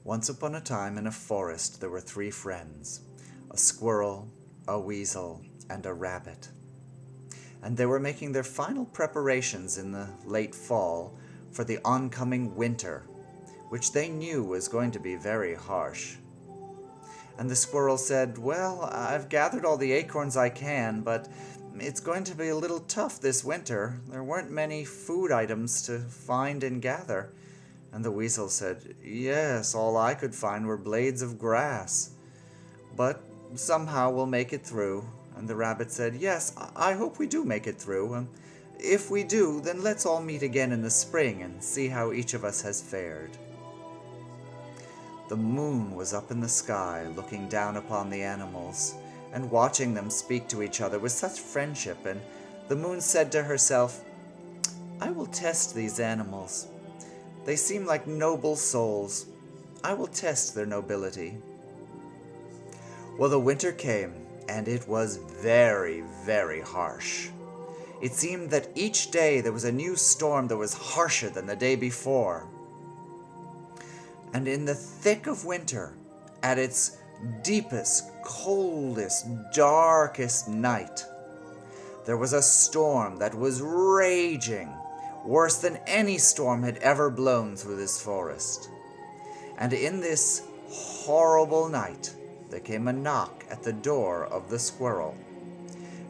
Once upon a time in a forest there were 3 friends, a squirrel, a weasel, and a rabbit. And they were making their final preparations in the late fall for the oncoming winter, which they knew was going to be very harsh. And the squirrel said, "Well, I've gathered all the acorns I can, but it's going to be a little tough this winter. There weren't many food items to find and gather." And the weasel said, "Yes, all I could find were blades of grass. But somehow we'll make it through." And the rabbit said, "Yes, I hope we do make it through. If we do, then let's all meet again in the spring and see how each of us has fared." The moon was up in the sky, looking down upon the animals, and watching them speak to each other with such friendship, and the moon said to herself, "I will test these animals. They seem like noble souls. I will test their nobility." Well, the winter came, and it was very, very harsh. It seemed that each day there was a new storm that was harsher than the day before. And in the thick of winter, at its deepest, coldest, darkest night, there was a storm that was raging, worse than any storm had ever blown through this forest. And in this horrible night, there came a knock at the door of the squirrel.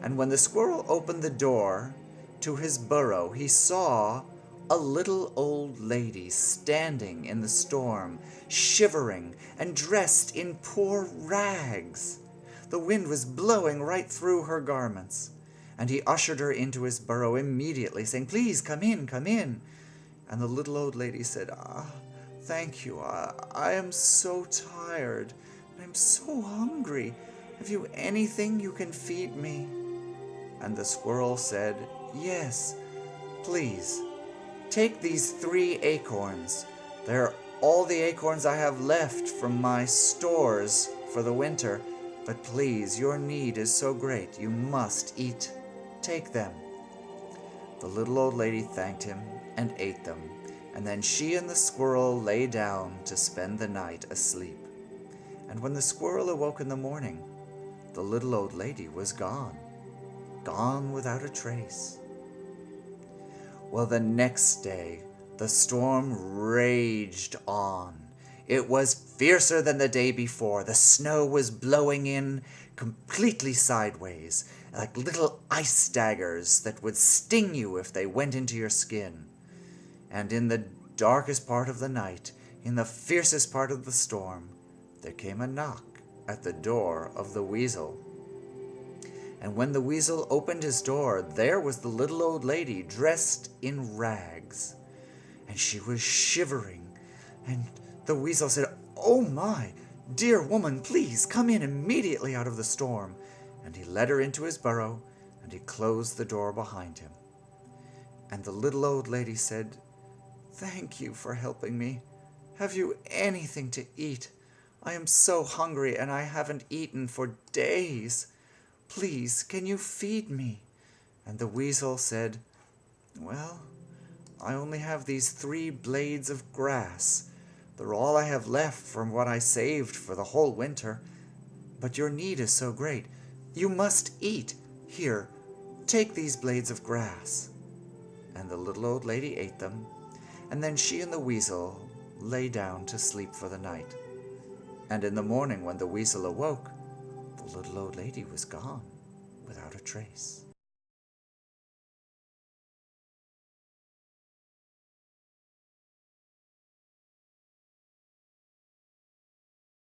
And when the squirrel opened the door to his burrow, he saw a little old lady standing in the storm, shivering and dressed in poor rags. The wind was blowing right through her garments. And he ushered her into his burrow immediately, saying, "Please, come in, come in." And the little old lady said, "Thank you. I am so tired. I'm so hungry. Have you anything you can feed me?" And the squirrel said, "Yes, please. Take these 3 acorns. They're all the acorns I have left from my stores for the winter. But please, your need is so great, you must eat. Take them." The little old lady thanked him and ate them, and then she and the squirrel lay down to spend the night asleep. And when the squirrel awoke in the morning, the little old lady was gone without a trace. Well, the next day, the storm raged on. It was fiercer than the day before. The snow was blowing in completely sideways, like little ice daggers that would sting you if they went into your skin. And in the darkest part of the night, in the fiercest part of the storm, there came a knock at the door of the weasel. And when the weasel opened his door, there was the little old lady dressed in rags. And she was shivering. And the weasel said, "Oh my, dear woman, please come in immediately out of the storm." And he led her into his burrow, and he closed the door behind him. And the little old lady said, "Thank you for helping me. Have you anything to eat? I am so hungry, and I haven't eaten for days. Please, can you feed me?" And the weasel said, "Well, I only have these 3 blades of grass. They're all I have left from what I saved for the whole winter. But your need is so great. You must eat. Here, take these blades of grass." And the little old lady ate them, and then she and the weasel lay down to sleep for the night. And in the morning, when the weasel awoke, the little old lady was gone without a trace.